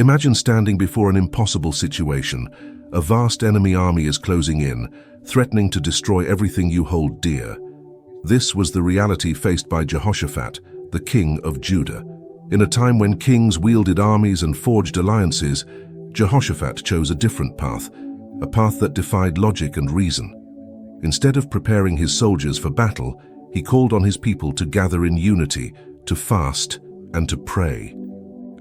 Imagine standing before an impossible situation. A vast enemy army is closing in, threatening to destroy everything you hold dear. This was the reality faced by Jehoshaphat, the king of Judah. In a time when kings wielded armies and forged alliances, Jehoshaphat chose a different path, a path that defied logic and reason. Instead of preparing his soldiers for battle, he called on his people to gather in unity, to fast, and to pray.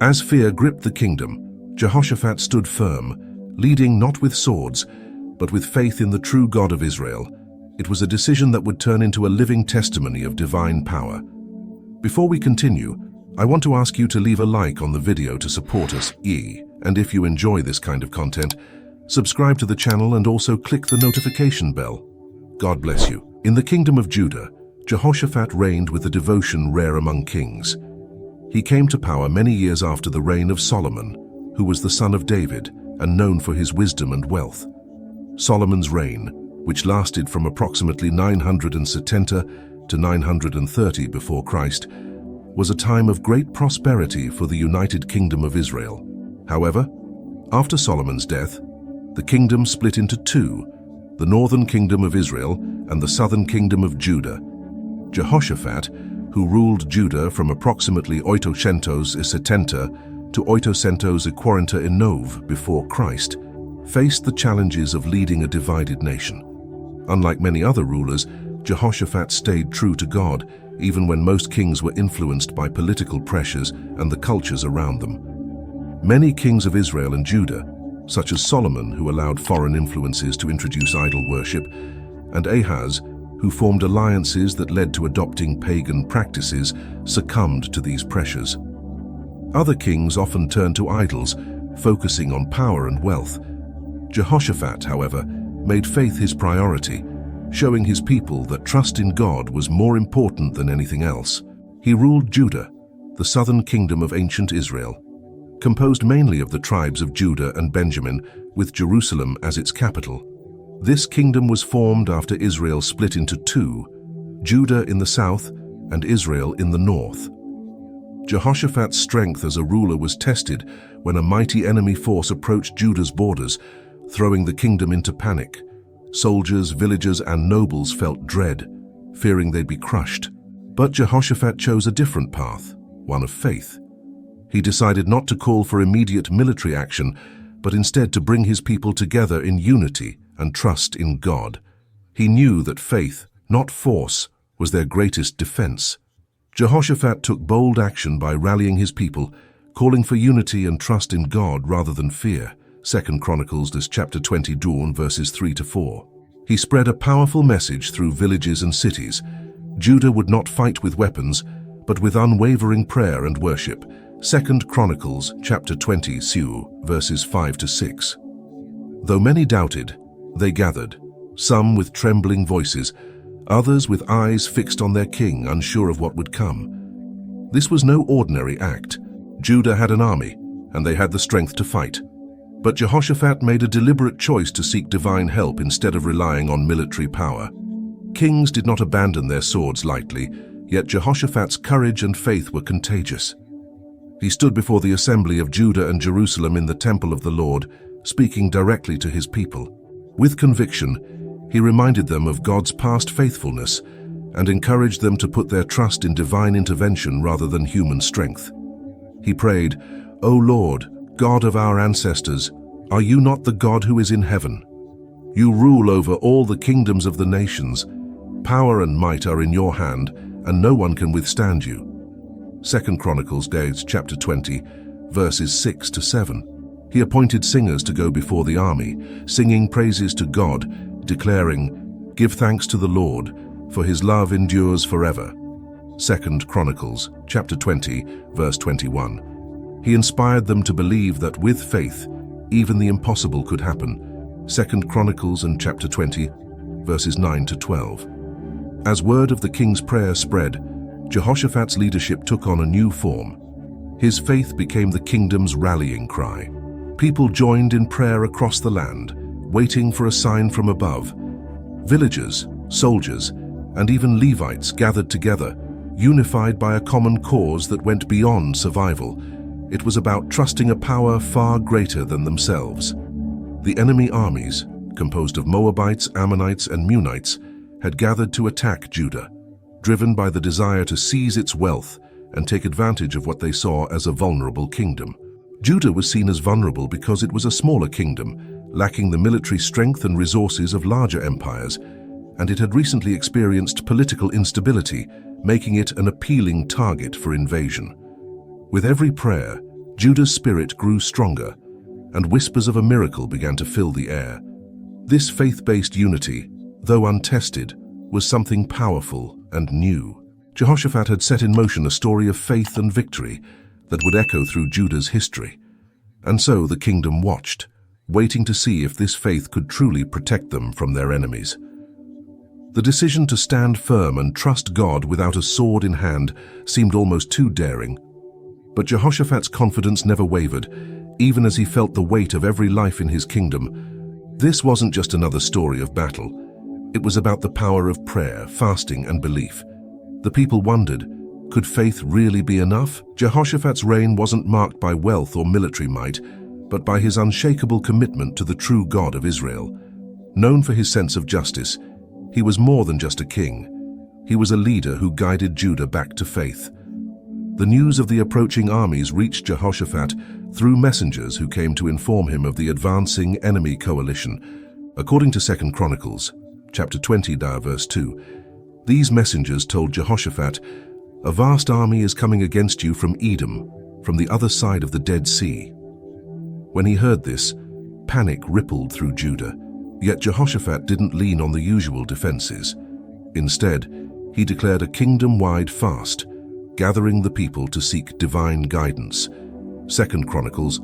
As fear gripped the kingdom, Jehoshaphat stood firm, leading not with swords, but with faith in the true God of Israel. It was a decision that would turn into a living testimony of divine power. Before we continue, I want to ask you to leave a like on the video to support us, and if you enjoy this kind of content, subscribe to the channel and also click the notification bell. God bless you. In the kingdom of Judah, Jehoshaphat reigned with a devotion rare among kings. He came to power many years after the reign of Solomon, who was the son of David and known for his wisdom and wealth. Solomon's reign, which lasted from approximately 970 to 930 before Christ, was a time of great prosperity for the United Kingdom of Israel. However, after Solomon's death, the kingdom split into two, the northern kingdom of Israel and the southern kingdom of Judah. Jehoshaphat, who ruled Judah from approximately 870 to 849 before Christ, faced the challenges of leading a divided nation. Unlike many other rulers, Jehoshaphat stayed true to God, even when most kings were influenced by political pressures and the cultures around them. Many kings of Israel and Judah, such as Solomon, who allowed foreign influences to introduce idol worship, and Ahaz, who formed alliances that led to adopting pagan practices, succumbed to these pressures. Other kings often turned to idols, focusing on power and wealth. Jehoshaphat, however, made faith his priority, showing his people that trust in God was more important than anything else. He ruled Judah, the southern kingdom of ancient Israel, composed mainly of the tribes of Judah and Benjamin, with Jerusalem as its capital. This kingdom was formed after Israel split into two, Judah in the south and Israel in the north. Jehoshaphat's strength as a ruler was tested when a mighty enemy force approached Judah's borders, throwing the kingdom into panic. Soldiers, villagers, and nobles felt dread, fearing they'd be crushed. But Jehoshaphat chose a different path, one of faith. He decided not to call for immediate military action, but instead to bring his people together in unity and trust in God. He knew that faith, not force, was their greatest defense. Jehoshaphat took bold action by rallying his people, calling for unity and trust in God rather than fear. 2 Chronicles chapter 20 verses 3 to 4. He spread a powerful message through villages and cities. Judah would not fight with weapons, but with unwavering prayer and worship. 2 Chronicles chapter 20 verses 5 to 6. Though many doubted, they gathered, some with trembling voices, others with eyes fixed on their king, unsure of what would come. This was no ordinary act. Judah had an army, and they had the strength to fight. But Jehoshaphat made a deliberate choice to seek divine help instead of relying on military power. Kings did not abandon their swords lightly, yet Jehoshaphat's courage and faith were contagious. He stood before the assembly of Judah and Jerusalem in the temple of the Lord, speaking directly to his people. With conviction, he reminded them of God's past faithfulness and encouraged them to put their trust in divine intervention rather than human strength. He prayed, "O Lord, God of our ancestors, are you not the God who is in heaven? You rule over all the kingdoms of the nations. Power and might are in your hand, and no one can withstand you." 2 Chronicles chapter 20, verses 6 to 7. He appointed singers to go before the army, singing praises to God, declaring, "Give thanks to the Lord, for his love endures forever." 2 Chronicles chapter 20, verse 21. He inspired them to believe that with faith, even the impossible could happen. 2 Chronicles and chapter 20, verses 9 to 12. As word of the king's prayer spread, Jehoshaphat's leadership took on a new form. His faith became the kingdom's rallying cry. People joined in prayer across the land, waiting for a sign from above. Villagers, soldiers, and even Levites gathered together, unified by a common cause that went beyond survival. It was about trusting a power far greater than themselves. The enemy armies, composed of Moabites, Ammonites, and Meunites, had gathered to attack Judah, driven by the desire to seize its wealth and take advantage of what they saw as a vulnerable kingdom. Judah was seen as vulnerable because it was a smaller kingdom, lacking the military strength and resources of larger empires, and it had recently experienced political instability, making it an appealing target for invasion. With every prayer, Judah's spirit grew stronger, and whispers of a miracle began to fill the air. This faith-based unity, though untested, was something powerful and new. Jehoshaphat had set in motion a story of faith and victory that would echo through Judah's history. And so the kingdom watched, waiting to see if this faith could truly protect them from their enemies. The decision to stand firm and trust God without a sword in hand seemed almost too daring. But Jehoshaphat's confidence never wavered, even as he felt the weight of every life in his kingdom. This wasn't just another story of battle. It was about the power of prayer, fasting, and belief. The people wondered, could faith really be enough? Jehoshaphat's reign wasn't marked by wealth or military might, but by his unshakable commitment to the true God of Israel. Known for his sense of justice, he was more than just a king. He was a leader who guided Judah back to faith. The news of the approaching armies reached Jehoshaphat through messengers who came to inform him of the advancing enemy coalition. According to 2 Chronicles, chapter 20, verse 2, these messengers told Jehoshaphat, "A vast army is coming against you from Edom, from the other side of the Dead Sea." When he heard this, panic rippled through Judah. Yet Jehoshaphat didn't lean on the usual defenses. Instead, he declared a kingdom-wide fast, gathering the people to seek divine guidance. 2 Chronicles,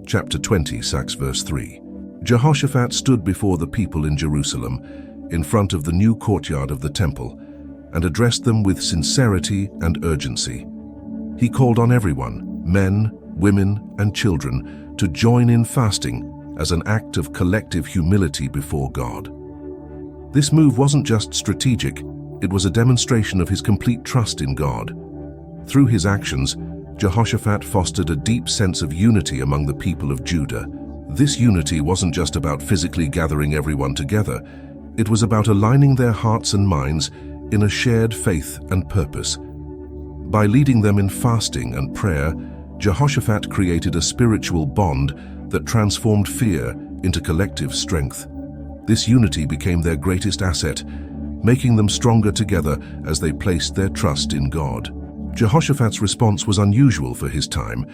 chapter 20, verse 3. Jehoshaphat stood before the people in Jerusalem, in front of the new courtyard of the temple, and addressed them with sincerity and urgency. He called on everyone, men, women, and children, to join in fasting as an act of collective humility before God. This move wasn't just strategic, it was a demonstration of his complete trust in God. Through his actions, Jehoshaphat fostered a deep sense of unity among the people of Judah. This unity wasn't just about physically gathering everyone together, it was about aligning their hearts and minds in a shared faith and purpose. By leading them in fasting and prayer, Jehoshaphat created a spiritual bond that transformed fear into collective strength. This unity became their greatest asset, making them stronger together as they placed their trust in God. Jehoshaphat's response was unusual for his time,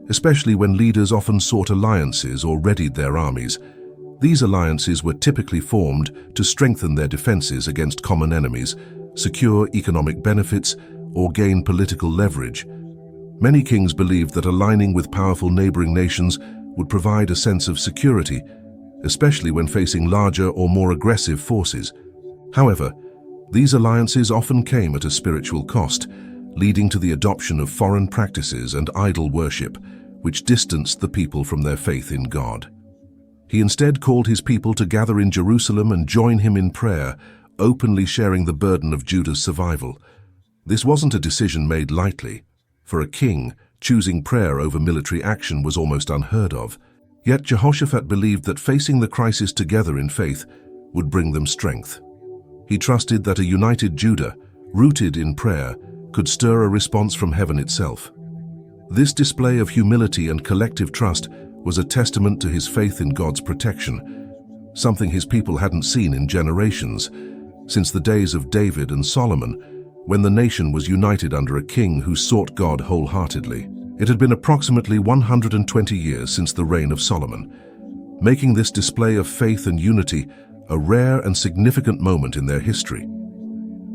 especially when leaders often sought alliances or readied their armies. These alliances were typically formed to strengthen their defenses against common enemies, secure economic benefits, or gain political leverage. Many kings believed that aligning with powerful neighboring nations would provide a sense of security, especially when facing larger or more aggressive forces. However, these alliances often came at a spiritual cost, leading to the adoption of foreign practices and idol worship, which distanced the people from their faith in God. He instead called his people to gather in Jerusalem and join him in prayer, openly sharing the burden of Judah's survival. This wasn't a decision made lightly. For a king, choosing prayer over military action was almost unheard of. Yet Jehoshaphat believed that facing the crisis together in faith would bring them strength. He trusted that a united Judah, rooted in prayer, could stir a response from heaven itself. This display of humility and collective trust was a testament to his faith in God's protection, something his people hadn't seen in generations, since the days of David and Solomon, when the nation was united under a king who sought God wholeheartedly. It had been approximately 120 years since the reign of Solomon, making this display of faith and unity a rare and significant moment in their history.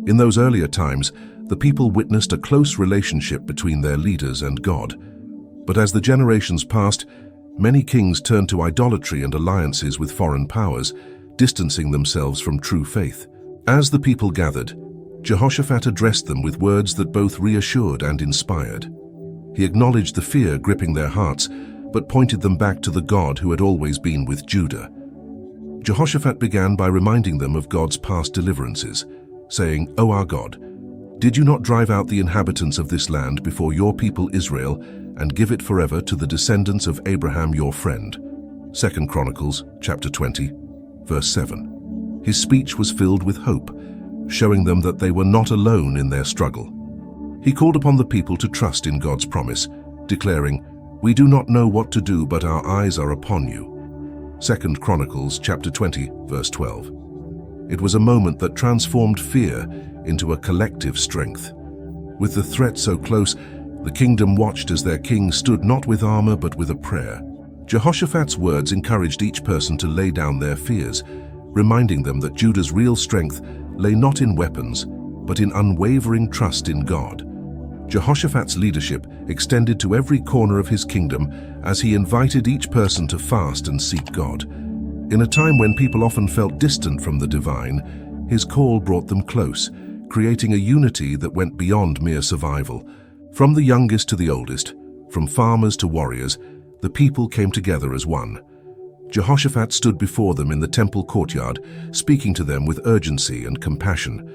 In those earlier times, the people witnessed a close relationship between their leaders and God. But as the generations passed, many kings turned to idolatry and alliances with foreign powers, distancing themselves from true faith. As the people gathered, Jehoshaphat addressed them with words that both reassured and inspired. He acknowledged the fear gripping their hearts, but pointed them back to the God who had always been with Judah. Jehoshaphat began by reminding them of God's past deliverances, saying, "O our God, did you not drive out the inhabitants of this land before your people Israel and give it forever to the descendants of Abraham your friend. 2 Chronicles chapter 20, verse 7. His speech was filled with hope, showing them that they were not alone in their struggle. He called upon the people to trust in God's promise, declaring, "We do not know what to do, but our eyes are upon you." 2 Chronicles chapter 20, verse 12. It was a moment that transformed fear into a collective strength. With the threat so close, the kingdom watched as their king stood not with armor but with a prayer. Jehoshaphat's words encouraged each person to lay down their fears, reminding them that Judah's real strength lay not in weapons, but in unwavering trust in God. Jehoshaphat's leadership extended to every corner of his kingdom as he invited each person to fast and seek God. In a time when people often felt distant from the divine, his call brought them close, creating a unity that went beyond mere survival. From the youngest to the oldest, from farmers to warriors, the people came together as one. Jehoshaphat stood before them in the temple courtyard, speaking to them with urgency and compassion.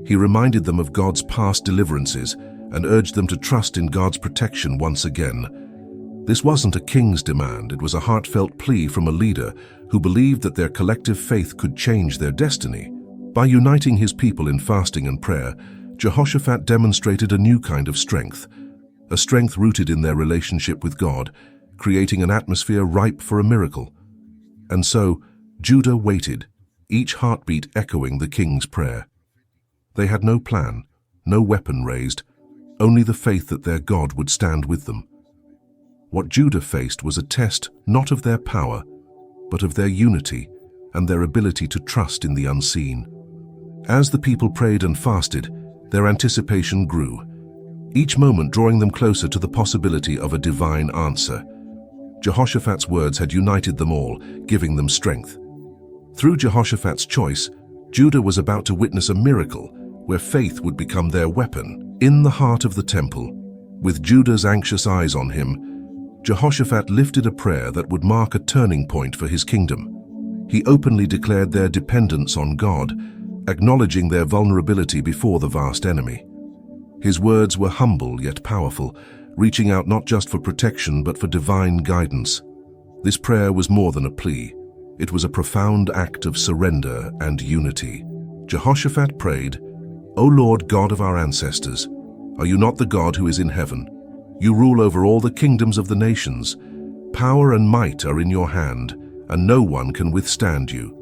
He reminded them of God's past deliverances and urged them to trust in God's protection once again. This wasn't a king's demand, it was a heartfelt plea from a leader who believed that their collective faith could change their destiny. By uniting his people in fasting and prayer, Jehoshaphat demonstrated a new kind of strength, a strength rooted in their relationship with God, creating an atmosphere ripe for a miracle. And so, Judah waited, each heartbeat echoing the king's prayer. They had no plan, no weapon raised, only the faith that their God would stand with them. What Judah faced was a test not of their power, but of their unity and their ability to trust in the unseen. As the people prayed and fasted, their anticipation grew, each moment drawing them closer to the possibility of a divine answer. Jehoshaphat's words had united them all, giving them strength. Through Jehoshaphat's choice, Judah was about to witness a miracle where faith would become their weapon. In the heart of the temple, with Judah's anxious eyes on him, Jehoshaphat lifted a prayer that would mark a turning point for his kingdom. He openly declared their dependence on God, acknowledging their vulnerability before the vast enemy. His words were humble yet powerful, reaching out not just for protection but for divine guidance. This prayer was more than a plea. It was a profound act of surrender and unity. Jehoshaphat prayed, "O Lord God of our ancestors, are you not the God who is in heaven? You rule over all the kingdoms of the nations. Power and might are in your hand, and no one can withstand you."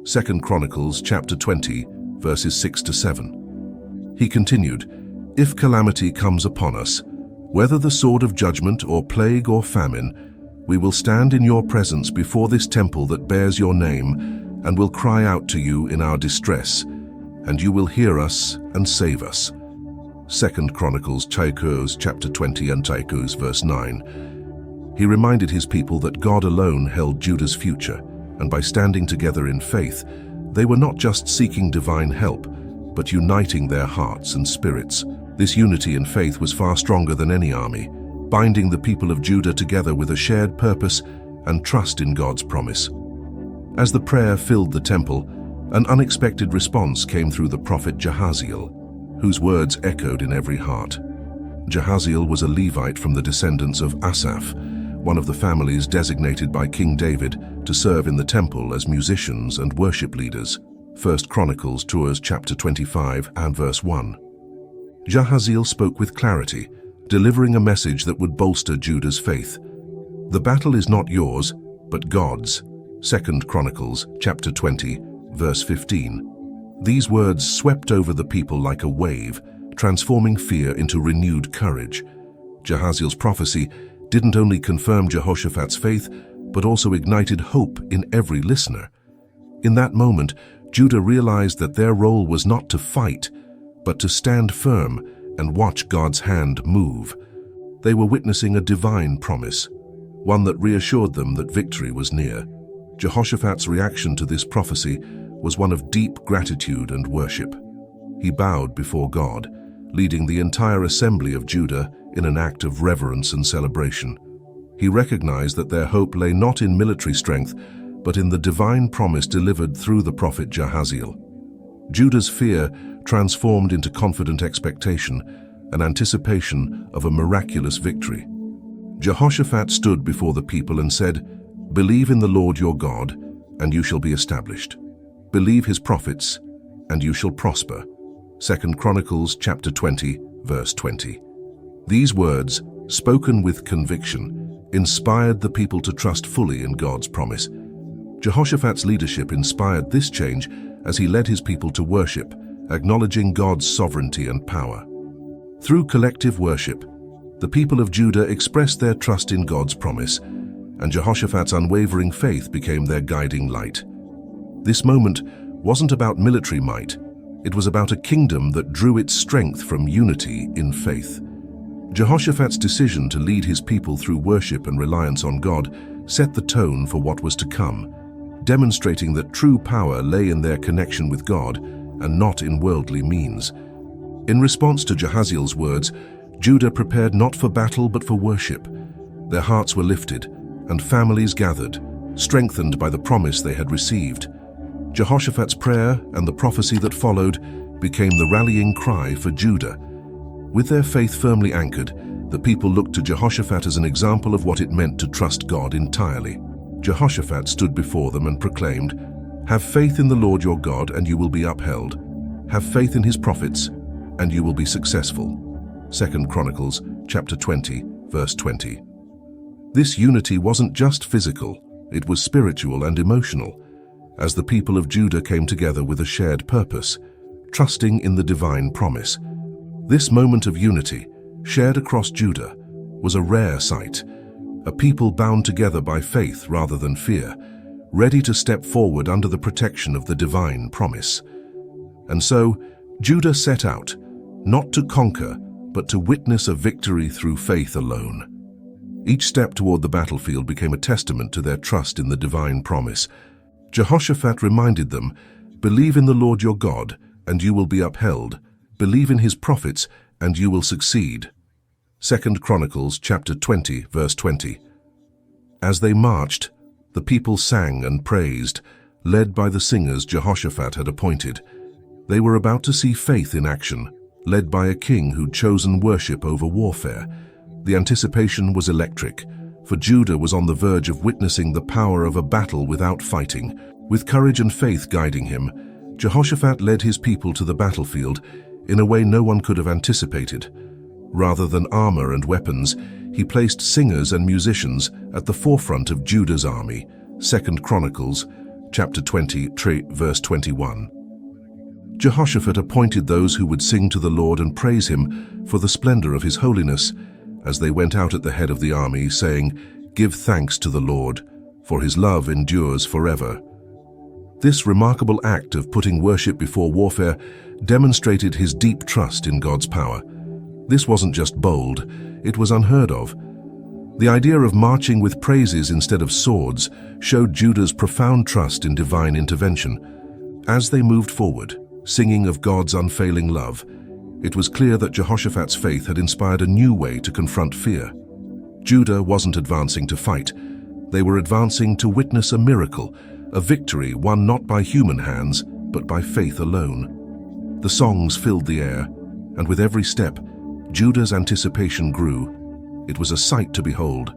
2 Chronicles chapter 20, verses 6 to 7. He continued, "If calamity comes upon us, whether the sword of judgment or plague or famine, we will stand in your presence before this temple that bears your name, and will cry out to you in our distress, and you will hear us and save us." 2 Chronicles chapter 20 and verse 9. He reminded his people that God alone held Judah's future, and by standing together in faith, they were not just seeking divine help, but uniting their hearts and spirits. This unity in faith was far stronger than any army, binding the people of Judah together with a shared purpose and trust in God's promise. As the prayer filled the temple, an unexpected response came through the prophet Jahaziel, whose words echoed in every heart. Jahaziel was a Levite from the descendants of Asaph, one of the families designated by King David to serve in the temple as musicians and worship leaders. 1 Chronicles chapter 25 and verse 1. Jahaziel spoke with clarity, delivering a message that would bolster Judah's faith. "The battle is not yours, but God's." 2 Chronicles chapter 20, verse 15. These words swept over the people like a wave, transforming fear into renewed courage. Jahaziel's prophecy didn't only confirm Jehoshaphat's faith, but also ignited hope in every listener. In that moment, Judah realized that their role was not to fight, but to stand firm and watch God's hand move. They were witnessing a divine promise, one that reassured them that victory was near. Jehoshaphat's reaction to this prophecy was one of deep gratitude and worship. He bowed before God, leading the entire assembly of Judah in an act of reverence and celebration. He recognized that their hope lay not in military strength, but in the divine promise delivered through the prophet Jahaziel. Judah's fear transformed into confident expectation, an anticipation of a miraculous victory. Jehoshaphat stood before the people and said, "Believe in the Lord your God, and you shall be established. Believe his prophets, and you shall prosper." 2 Chronicles chapter 20, verse 20. These words, spoken with conviction, inspired the people to trust fully in God's promise. Jehoshaphat's leadership inspired this change as he led his people to worship, acknowledging God's sovereignty and power. Through collective worship, the people of Judah expressed their trust in God's promise, and Jehoshaphat's unwavering faith became their guiding light. This moment wasn't about military might. It was about a kingdom that drew its strength from unity in faith. Jehoshaphat's decision to lead his people through worship and reliance on God set the tone for what was to come, demonstrating that true power lay in their connection with God and not in worldly means. In response to Jehaziel's words, Judah prepared not for battle but for worship. Their hearts were lifted, and families gathered, strengthened by the promise they had received. Jehoshaphat's prayer and the prophecy that followed became the rallying cry for Judah. With their faith firmly anchored, the people looked to Jehoshaphat as an example of what it meant to trust God entirely. Jehoshaphat stood before them and proclaimed, "Have faith in the Lord your God, and you will be upheld. Have faith in his prophets, and you will be successful." 2 Chronicles chapter 20, verse 20. This unity wasn't just physical, it was spiritual and emotional, as the people of Judah came together with a shared purpose, trusting in the divine promise. This moment of unity, shared across Judah, was a rare sight, a people bound together by faith rather than fear, ready to step forward under the protection of the divine promise. And so, Judah set out, not to conquer, but to witness a victory through faith alone. Each step toward the battlefield became a testament to their trust in the divine promise. Jehoshaphat reminded them, "Believe in the Lord your God, and you will be upheld. Believe in his prophets, and you will succeed." 2 Chronicles chapter 20, verse 20. As they marched, the people sang and praised, led by the singers Jehoshaphat had appointed. They were about to see faith in action, led by a king who'd chosen worship over warfare. The anticipation was electric, for Judah was on the verge of witnessing the power of a battle without fighting. With courage and faith guiding him, Jehoshaphat led his people to the battlefield in a way no one could have anticipated. Rather than armor and weapons, he placed singers and musicians at the forefront of Judah's army. 2 Chronicles chapter 20, verse 21. Jehoshaphat appointed those who would sing to the Lord and praise him for the splendor of his holiness, as they went out at the head of the army, saying, "Give thanks to the Lord, for his love endures forever." This remarkable act of putting worship before warfare demonstrated his deep trust in God's power. This wasn't just bold, it was unheard of. The idea of marching with praises instead of swords showed Judah's profound trust in divine intervention. As they moved forward, singing of God's unfailing love, it was clear that Jehoshaphat's faith had inspired a new way to confront fear. Judah wasn't advancing to fight. They were advancing to witness a miracle, a victory won not by human hands, but by faith alone. The songs filled the air, and with every step, Judah's anticipation grew. It was a sight to behold.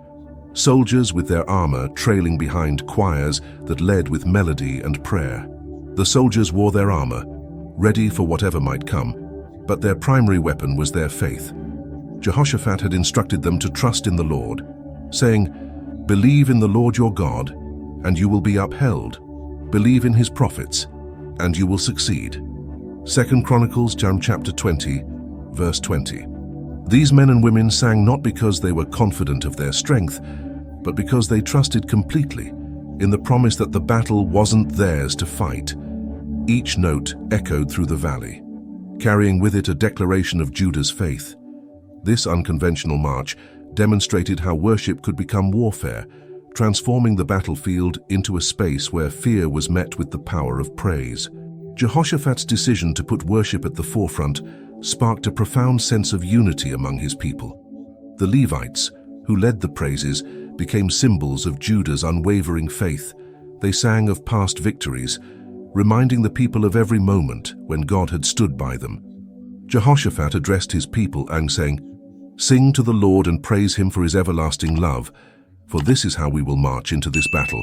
Soldiers with their armor trailing behind choirs that led with melody and prayer. The soldiers wore their armor, ready for whatever might come, but their primary weapon was their faith. Jehoshaphat had instructed them to trust in the Lord, saying, "Believe in the Lord your God, and you will be upheld. Believe in his prophets, and you will succeed." 2 Chronicles chapter 20, verse 20. These men and women sang not because they were confident of their strength, but because they trusted completely in the promise that the battle wasn't theirs to fight. Each note echoed through the valley, carrying with it a declaration of Judah's faith. This unconventional march demonstrated how worship could become warfare, transforming the battlefield into a space where fear was met with the power of praise. Jehoshaphat's decision to put worship at the forefront sparked a profound sense of unity among his people. The Levites, who led the praises, became symbols of Judah's unwavering faith. They sang of past victories, reminding the people of every moment when God had stood by them. Jehoshaphat addressed his people and saying, Sing to the Lord and praise him for his everlasting love, for this is how we will march into this battle.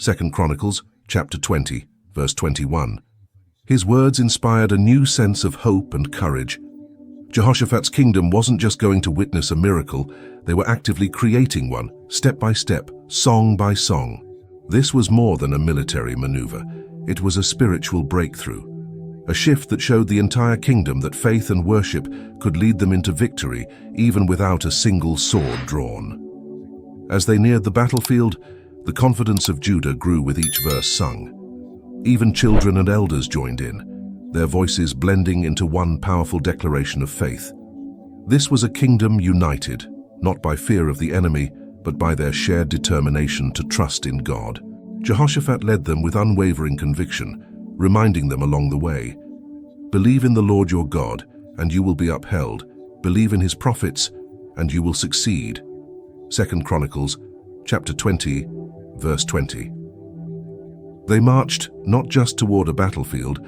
2 Chronicles chapter 20, verse 21. His words inspired a new sense of hope and courage. Jehoshaphat's kingdom wasn't just going to witness a miracle, they were actively creating one, step by step, song by song. This was more than a military maneuver. It was a spiritual breakthrough, a shift that showed the entire kingdom that faith and worship could lead them into victory even without a single sword drawn. As they neared the battlefield, the confidence of Judah grew with each verse sung. Even children and elders joined in, their voices blending into one powerful declaration of faith. This was a kingdom united, not by fear of the enemy, but by their shared determination to trust in God. Jehoshaphat led them with unwavering conviction, reminding them along the way, "Believe in the Lord your God, and you will be upheld. Believe in his prophets, and you will succeed." 2 Chronicles chapter 20, verse 20. They marched not just toward a battlefield,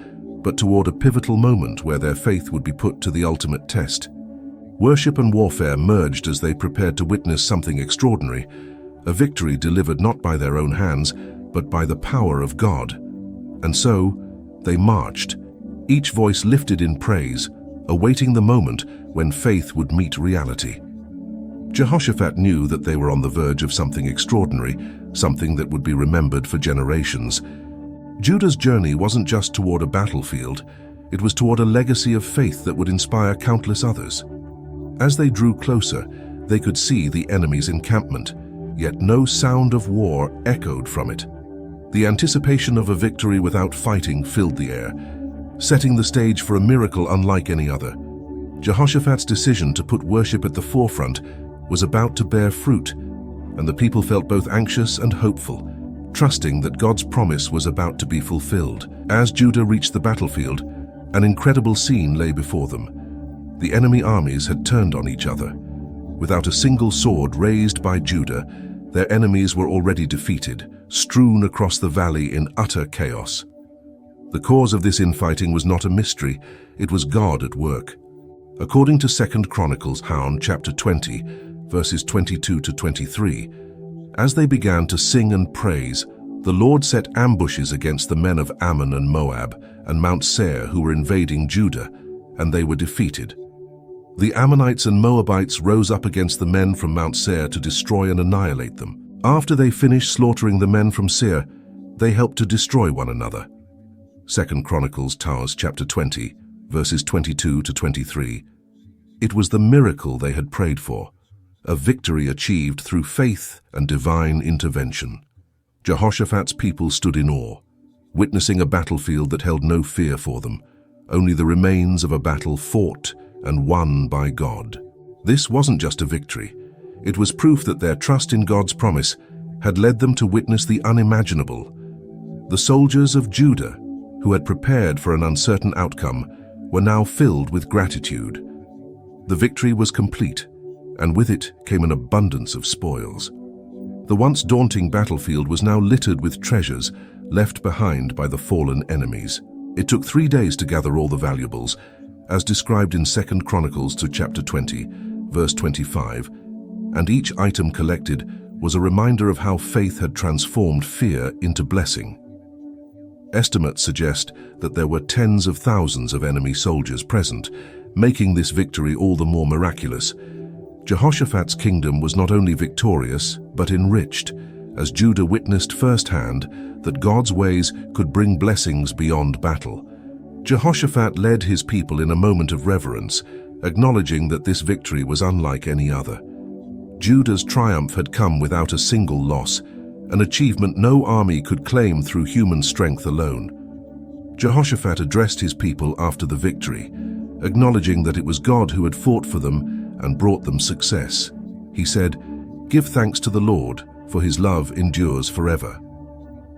but toward a pivotal moment where their faith would be put to the ultimate test. Worship and warfare merged as they prepared to witness something extraordinary, a victory delivered not by their own hands, but by the power of God. And so, they marched, each voice lifted in praise, awaiting the moment when faith would meet reality. Jehoshaphat knew that they were on the verge of something extraordinary, something that would be remembered for generations. Judah's journey wasn't just toward a battlefield, it was toward a legacy of faith that would inspire countless others. As they drew closer, they could see the enemy's encampment, yet no sound of war echoed from it. The anticipation of a victory without fighting filled the air, setting the stage for a miracle unlike any other. Jehoshaphat's decision to put worship at the forefront was about to bear fruit, and the people felt both anxious and hopeful, trusting that God's promise was about to be fulfilled. As Judah reached the battlefield, an incredible scene lay before them. The enemy armies had turned on each other. Without a single sword raised by Judah, their enemies were already defeated, strewn across the valley in utter chaos. The cause of this infighting was not a mystery, it was God at work. According to 2 Chronicles chapter 20, verses 22 to 23, as they began to sing and praise, the Lord set ambushes against the men of Ammon and Moab and Mount Seir who were invading Judah, and they were defeated. The Ammonites and Moabites rose up against the men from Mount Seir to destroy and annihilate them. After they finished slaughtering the men from Seir, they helped to destroy one another. 2 Chronicles chapter 20, verses 22 to 23. It was the miracle they had prayed for, a victory achieved through faith and divine intervention. Jehoshaphat's people stood in awe, witnessing a battlefield that held no fear for them, only the remains of a battle fought and won by God. This wasn't just a victory. It was proof that their trust in God's promise had led them to witness the unimaginable. The soldiers of Judah, who had prepared for an uncertain outcome, were now filled with gratitude. The victory was complete, and with it came an abundance of spoils. The once daunting battlefield was now littered with treasures left behind by the fallen enemies. It took 3 days to gather all the valuables, as described in 2 Chronicles chapter 20, verse 25, and each item collected was a reminder of how faith had transformed fear into blessing. Estimates suggest that there were tens of thousands of enemy soldiers present, making this victory all the more miraculous. Jehoshaphat's kingdom was not only victorious, but enriched, as Judah witnessed firsthand that God's ways could bring blessings beyond battle. Jehoshaphat led his people in a moment of reverence, acknowledging that this victory was unlike any other. Judah's triumph had come without a single loss, an achievement no army could claim through human strength alone. Jehoshaphat addressed his people after the victory, acknowledging that it was God who had fought for them and brought them success. He said, "Give thanks to the Lord, for his love endures forever."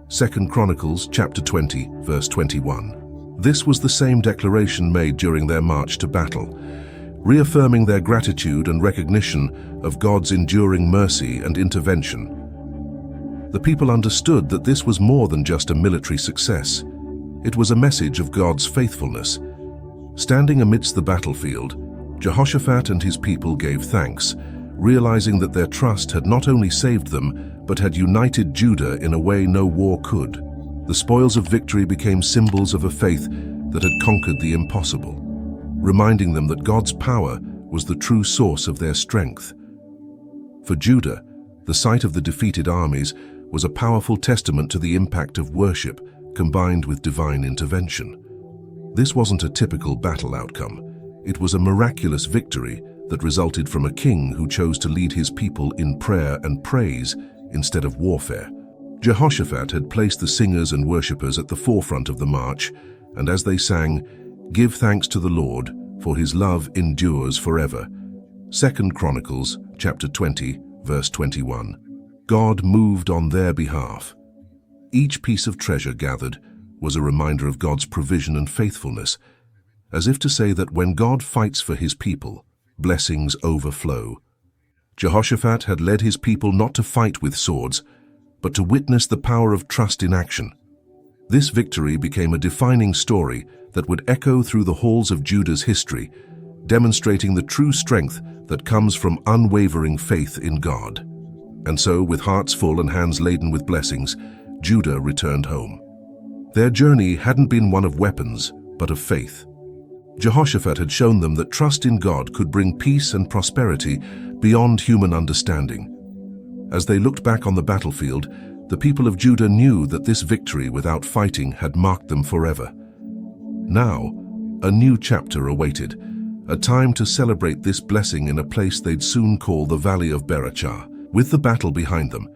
2 Chronicles chapter 20, verse 21. This was the same declaration made during their march to battle, reaffirming their gratitude and recognition of God's enduring mercy and intervention. The people understood that this was more than just a military success. It was a message of God's faithfulness. Standing amidst the battlefield, Jehoshaphat and his people gave thanks, realizing that their trust had not only saved them, but had united Judah in a way no war could. The spoils of victory became symbols of a faith that had conquered the impossible, reminding them that God's power was the true source of their strength. For Judah, the sight of the defeated armies was a powerful testament to the impact of worship combined with divine intervention. This wasn't a typical battle outcome. It was a miraculous victory that resulted from a king who chose to lead his people in prayer and praise instead of warfare. Jehoshaphat had placed the singers and worshippers at the forefront of the march, and as they sang, "Give thanks to the Lord, for his love endures forever." 2 Chronicles chapter 20, verse 21. God moved on their behalf. Each piece of treasure gathered was a reminder of God's provision and faithfulness, as if to say that when God fights for his people, blessings overflow. Jehoshaphat had led his people not to fight with swords, but to witness the power of trust in action. This victory became a defining story that would echo through the halls of Judah's history, demonstrating the true strength that comes from unwavering faith in God. And so, with hearts full and hands laden with blessings, Judah returned home. Their journey hadn't been one of weapons, but of faith. Jehoshaphat had shown them that trust in God could bring peace and prosperity beyond human understanding. As they looked back on the battlefield, the people of Judah knew that this victory without fighting had marked them forever. Now, a new chapter awaited, a time to celebrate this blessing in a place they'd soon call the Valley of Berachah. With the battle behind them,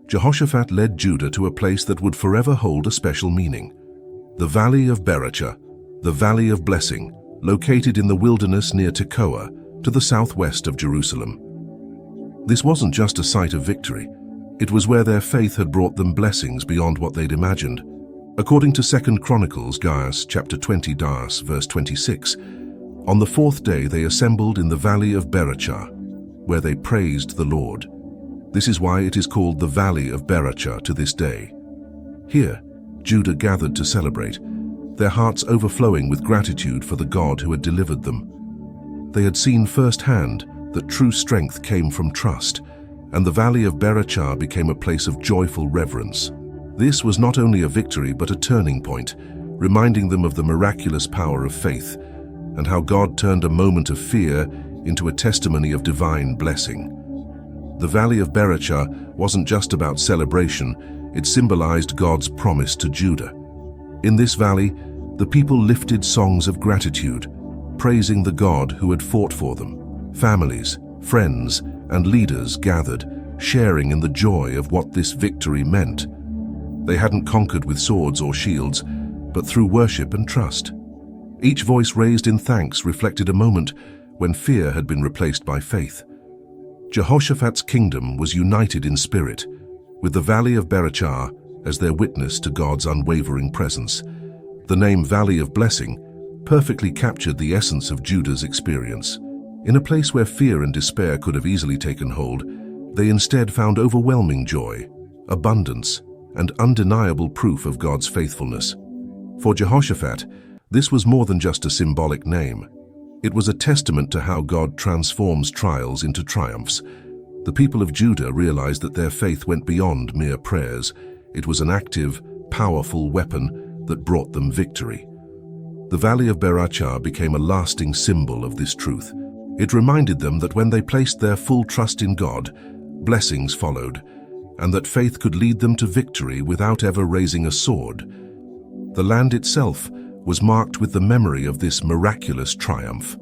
Jehoshaphat led Judah to a place that would forever hold a special meaning. The Valley of Berachah, the Valley of Blessing, located in the wilderness near Tekoa, to the southwest of Jerusalem. This wasn't just a site of victory. It was where their faith had brought them blessings beyond what they'd imagined. According to 2 Chronicles chapter 20 verse 26, on the fourth day they assembled in the Valley of Berachah, where they praised the Lord. This is why it is called the Valley of Berachah to this day. Here, Judah gathered to celebrate, their hearts overflowing with gratitude for the God who had delivered them. They had seen firsthand that true strength came from trust, and the Valley of Berachah became a place of joyful reverence. This was not only a victory but a turning point, reminding them of the miraculous power of faith, and how God turned a moment of fear into a testimony of divine blessing. The Valley of Berachah wasn't just about celebration, it symbolized God's promise to Judah. In this valley, the people lifted songs of gratitude, praising the God who had fought for them. Families, friends, and leaders gathered, sharing in the joy of what this victory meant. They hadn't conquered with swords or shields, but through worship and trust. Each voice raised in thanks reflected a moment when fear had been replaced by faith. Jehoshaphat's kingdom was united in spirit, with the Valley of Berachah as their witness to God's unwavering presence. The name Valley of Blessing perfectly captured the essence of Judah's experience. In a place where fear and despair could have easily taken hold, they instead found overwhelming joy, abundance, and undeniable proof of God's faithfulness. For Jehoshaphat, this was more than just a symbolic name. It was a testament to how God transforms trials into triumphs. The people of Judah realized that their faith went beyond mere prayers. It was an active, powerful weapon that brought them victory. The Valley of Berachah became a lasting symbol of this truth. It reminded them that when they placed their full trust in God, blessings followed, and that faith could lead them to victory without ever raising a sword. The land itself was marked with the memory of this miraculous triumph,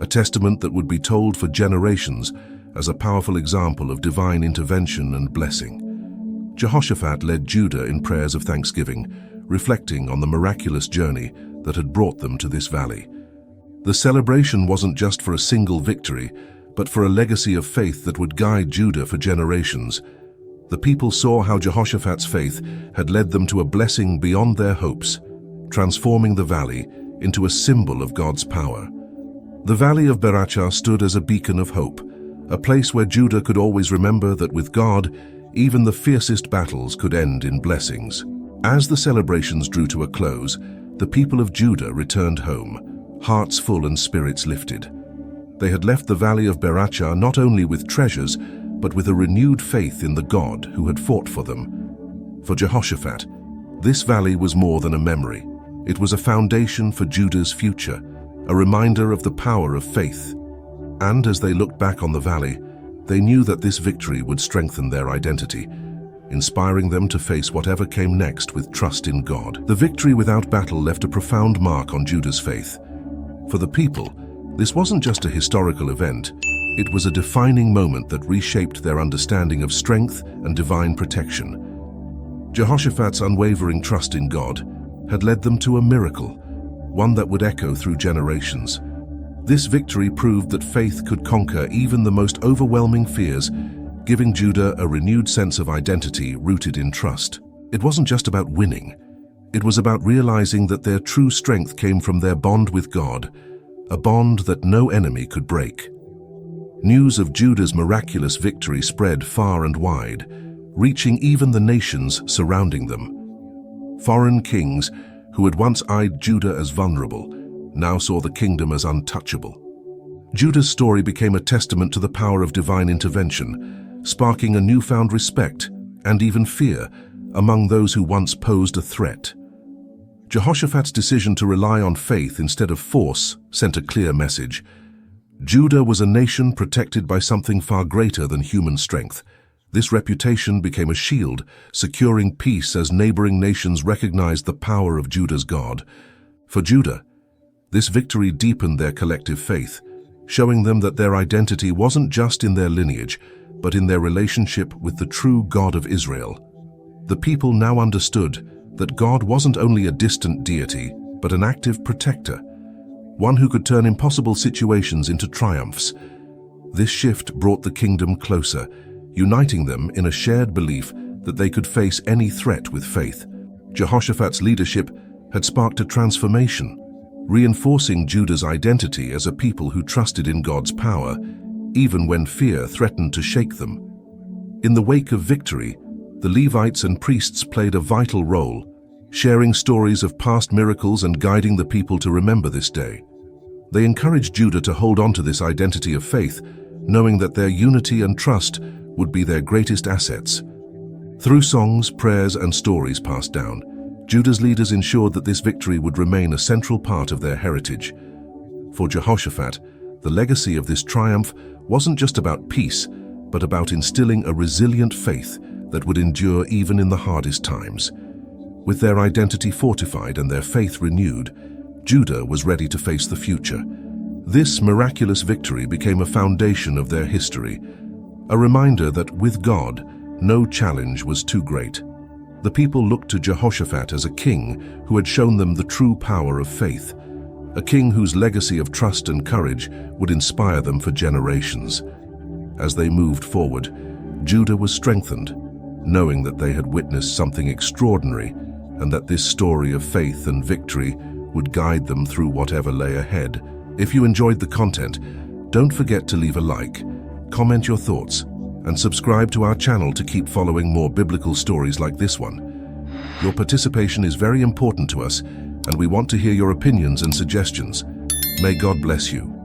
a testament that would be told for generations as a powerful example of divine intervention and blessing. Jehoshaphat led Judah in prayers of thanksgiving, reflecting on the miraculous journey that had brought them to this valley. The celebration wasn't just for a single victory, but for a legacy of faith that would guide Judah for generations. The people saw how Jehoshaphat's faith had led them to a blessing beyond their hopes, transforming the valley into a symbol of God's power. The Valley of Berachah stood as a beacon of hope, a place where Judah could always remember that with God, even the fiercest battles could end in blessings. As the celebrations drew to a close, the people of Judah returned home, hearts full and spirits lifted. They had left the valley of Berachah not only with treasures, but with a renewed faith in the God who had fought for them. For Jehoshaphat, this valley was more than a memory. It was a foundation for Judah's future, a reminder of the power of faith. And as they looked back on the valley, they knew that this victory would strengthen their identity, inspiring them to face whatever came next with trust in God. The victory without battle left a profound mark on Judah's faith. For the people, this wasn't just a historical event, it was a defining moment that reshaped their understanding of strength and divine protection. Jehoshaphat's unwavering trust in God had led them to a miracle, one that would echo through generations. This victory proved that faith could conquer even the most overwhelming fears, giving Judah a renewed sense of identity rooted in trust. It wasn't just about winning. It was about realizing that their true strength came from their bond with God, a bond that no enemy could break. News of Judah's miraculous victory spread far and wide, reaching even the nations surrounding them. Foreign kings, who had once eyed Judah as vulnerable, now saw the kingdom as untouchable. Judah's story became a testament to the power of divine intervention, sparking a newfound respect and even fear among those who once posed a threat. Jehoshaphat's decision to rely on faith instead of force sent a clear message. Judah was a nation protected by something far greater than human strength. This reputation became a shield, securing peace as neighboring nations recognized the power of Judah's God. For Judah, this victory deepened their collective faith, showing them that their identity wasn't just in their lineage, but in their relationship with the true God of Israel. The people now understood that God wasn't only a distant deity, but an active protector, one who could turn impossible situations into triumphs. This shift brought the kingdom closer, uniting them in a shared belief that they could face any threat with faith. Jehoshaphat's leadership had sparked a transformation, reinforcing Judah's identity as a people who trusted in God's power, even when fear threatened to shake them. In the wake of victory, the Levites and priests played a vital role, sharing stories of past miracles and guiding the people to remember this day. They encouraged Judah to hold on to this identity of faith, knowing that their unity and trust would be their greatest assets. Through songs, prayers, and stories passed down, Judah's leaders ensured that this victory would remain a central part of their heritage. For Jehoshaphat, the legacy of this triumph wasn't just about peace, but about instilling a resilient faith that would endure even in the hardest times. With their identity fortified and their faith renewed, Judah was ready to face the future. This miraculous victory became a foundation of their history, a reminder that with God, no challenge was too great. The people looked to Jehoshaphat as a king who had shown them the true power of faith, a king whose legacy of trust and courage would inspire them for generations. As they moved forward, Judah was strengthened, knowing that they had witnessed something extraordinary and that this story of faith and victory would guide them through whatever lay ahead. If you enjoyed the content, don't forget to leave a like, comment your thoughts, and subscribe to our channel to keep following more biblical stories like this one. Your participation is very important to us, and we want to hear your opinions and suggestions. May God bless you.